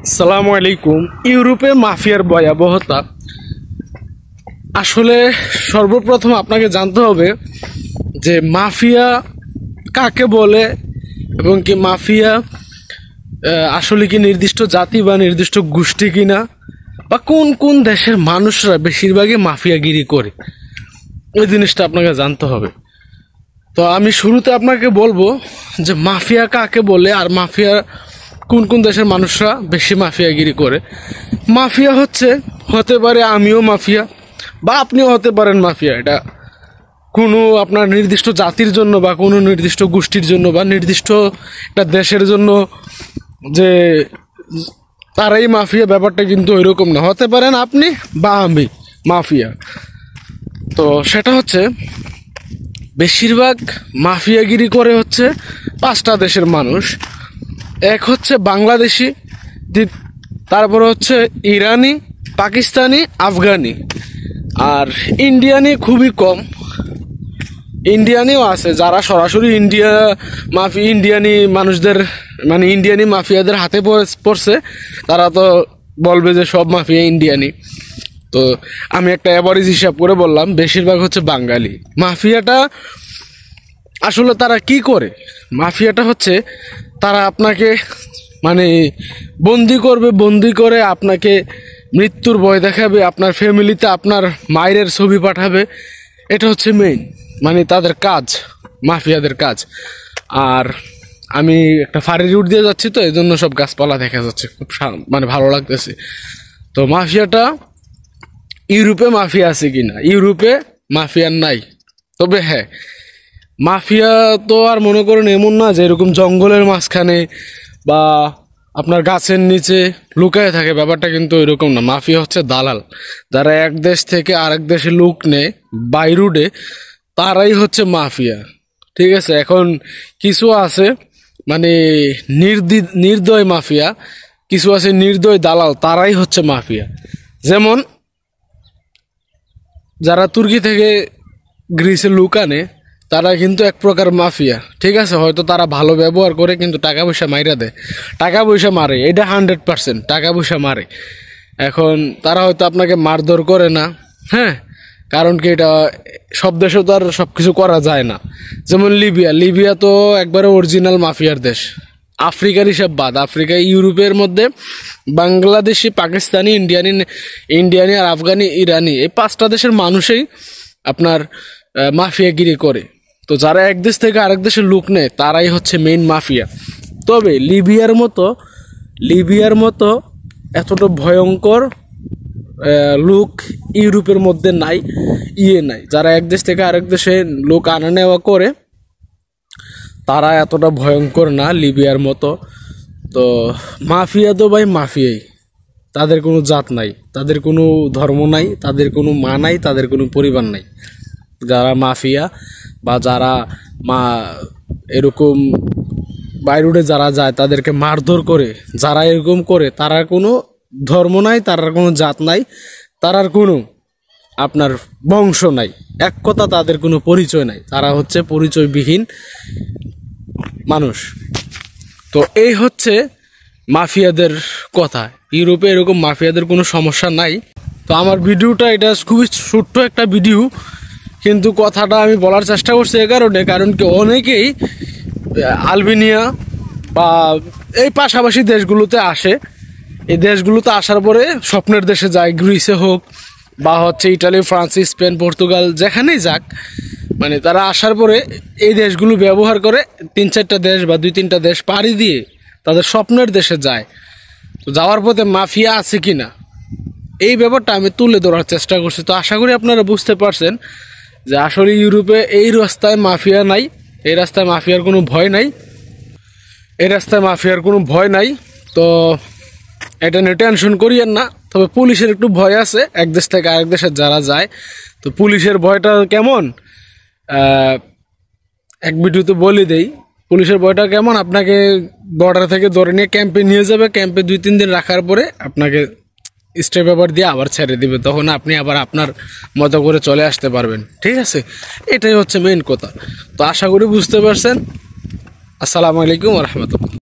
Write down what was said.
আসসালামু আলাইকুম। ইউরোপে মাফিয়ার ভয়াবহতা আসলে সর্বপ্রথম আপনাকে জানতে হবে যে মাফিয়া কাকে বলে এবং কি মাফিয়া আসলে কি নির্দিষ্ট জাতি বা নির্দিষ্ট গোষ্ঠী কিনা, বা কোন কোন দেশের মানুষরা বেশিরভাগই মাফিয়াগিরি করে, ওই জিনিসটা আপনাকে জানতে হবে। তো আমি শুরুতে আপনাকে বলবো যে মাফিয়া কাকে বলে আর মাফিয়া কোন কোন দেশের মানুষরা বেশি মাফিয়াগিরি করে। মাফিয়া হতে পারে আমিও মাফিয়া বা আপনিও হতে পারেন মাফিয়া। এটা কোনো আপনার নির্দিষ্ট জাতির জন্য বা কোনো নির্দিষ্ট গোষ্ঠীর জন্য বা নির্দিষ্ট একটা দেশের জন্য যে তারাই মাফিয়া, ব্যাপারটা কিন্তু ওইরকম না। হতে পারেন আপনি বা আমি মাফিয়া। তো সেটা বেশিরভাগ মাফিয়াগিরি করে পাঁচটা দেশের মানুষ। এক বাংলাদেশি, তারপরে ইরানি, পাকিস্তানি, আফগানি, আর ইন্ডিয়ানি খুবই কম। ইন্ডিয়ানিও আছে যারা সরাসরি ইন্ডিয়ানি মানুষদের মানে ইন্ডিয়ানি মাফিয়াদের হাতে পড়ছে, তারা তো বলবে যে সব মাফিয়া ইন্ডিয়ানি। তো আমি একটা অ্যাভারেজ হিসাব করে বললাম, বেশিরভাগ বাঙালি। মাফিয়াটা আসলে তারা কি করে? মাফিয়াটা তারা আপনাকে মানে বন্দি করবে, বন্দি করে আপনাকে মৃত্যুর ভয় দেখাবে, আপনার ফ্যামিলিতে আপনার মায়ের ছবি পাঠাবে। এটা মেইন মানে তাদের কাজ, মাফিয়াদের কাজ। আর আমি একটা ফাঁড়ি রুট দিয়ে যাচ্ছি, তো এই জন্য সব গাছপালা দেখা যাচ্ছে, খুব মানে ভালো লাগতেছে। তো মাফিয়াটা ইউরোপে মাফিয়া আছে কিনা? ইউরোপে মাফিয়ার নাই। তবে হ্যাঁ, মাফিয়া তো আর মনে করেন এমন না যে এরকম জঙ্গলের মাঝখানে বা আপনার গাছের নিচে লুকায় থাকে, ব্যাপারটা কিন্তু এরকম না। মাফিয়া দালাল, যারা এক দেশ থেকে আরেক দেশে লোক নেয় বাই রুটে, তারাই মাফিয়া। ঠিক আছে, এখন কিছু আছে মানে নির্দয় মাফিয়া, কিছু আছে নির্দয় দালাল, তারাই মাফিয়া। যেমন যারা তুর্কি থেকে গ্রিসে লোক আনে, তারা কিন্তু এক প্রকার মাফিয়া। ঠিক আছে, হয়তো তারা ভালো ব্যবহার করে কিন্তু টাকা পয়সা মাইরা দেয়, টাকা পয়সা মারে, এটা 100% টাকা পয়সা মারে। এখন তারা হয়তো আপনাকে মারধর করে না, হ্যাঁ, কারণ কি এটা সব দেশে তো আর সব কিছু করা যায় না। যেমন লিবিয়া তো একবারে অরিজিনাল মাফিয়ার দেশ। আফ্রিকার হিসাব বাদ, আফ্রিকা ইউরোপের মধ্যে বাংলাদেশি, পাকিস্তানি, ইন্ডিয়ানি আর আফগানি, ইরানি, এই পাঁচটা দেশের মানুষই আপনার মাফিয়াগিরি করে। তো যারা এক দেশ থেকে আরেক দেশের লোক নেয়, তারাই মেইন মাফিয়া। তবে লিবিয়ার মতো এতটা ভয়ঙ্কর লোক ইউরোপের মধ্যে নাই, যারা এক দেশ থেকে আরেক দেশে লোক আনা নেওয়া করে, তারা এতটা ভয়ঙ্কর না লিবিয়ার মতো। তো মাফিয়া তো ভাই মাফিয়াই, তাদের কোনো জাত নাই, তাদের কোনো ধর্ম নাই, তাদের কোনো মা নাই, তাদের কোনো পরিবার নাই। যারা মাফিয়া বা যারা এরকম বাইরুডে যারা যায় তাদেরকে মারধর করে, যারা এরকম করে, তারা কোনো ধর্ম নাই, তারার কোনো জাত নাই, তারার কোনো আপনার বংশ নাই, এক কথা তাদের কোনো পরিচয় নাই, তারা পরিচয়বিহীন মানুষ। তো এই মাফিয়াদের কথা। ইউরোপে এরকম মাফিয়াদের কোনো সমস্যা নাই। তো আমার ভিডিওটা এটা খুবই ছোট্ট একটা ভিডিও, কিন্তু কথাটা আমি বলার চেষ্টা করছি কারণ কি অনেকেই আলবেনিয়া বা এই পাশাপাশি দেশগুলোতে আসে। এই দেশগুলোতে আসার পরে স্বপ্নের দেশে যায়, গ্রিসে হোক বা ইটালি, ফ্রান্স, স্পেন, পর্তুগাল, যেখানেই যাক, মানে তারা আসার পরে এই দেশগুলো ব্যবহার করে 3-4টা দেশ বা 2-3টা দেশ পাড়ি দিয়ে তাদের স্বপ্নের দেশে যায়। তো যাওয়ার পথে মাফিয়া আছে কিনা, এই ব্যাপারটা আমি তুলে ধরার চেষ্টা করছি। তো আশা করি আপনারা বুঝতে পারছেন যে আসলে ইউরোপে এই রাস্তায় মাফিয়া নাই, এই রাস্তায় মাফিয়ার কোনো ভয় নাই, এই রাস্তায় মাফিয়ার কোনো ভয় নাই। তো এটা নিয়ে টেনশন করিয়েন না। তবে পুলিশের একটু ভয় আছে এক দেশ থেকে আরেক দেশে যারা যায়। তো পুলিশের ভয়টা কেমন এক ভিডিওতে বলে দেই। পুলিশের ভয়টা কেমন, আপনাকে বর্ডার থেকে ধরে নিয়ে ক্যাম্পে নিয়ে যাবে, ক্যাম্পে 2-3 দিন রাখার পরে আপনাকে স্টে পেপার দিয়ে আবার ছেড়ে দিবে, তখন আপনি আবার আপনার মতো করে চলে আসতে পারবেন। ঠিক আছে, এটাই মেইন কথা। তো আশা করি বুঝতে পারছেন। আসসালামু আলাইকুম ওয়া রাহমাতুল্লাহ।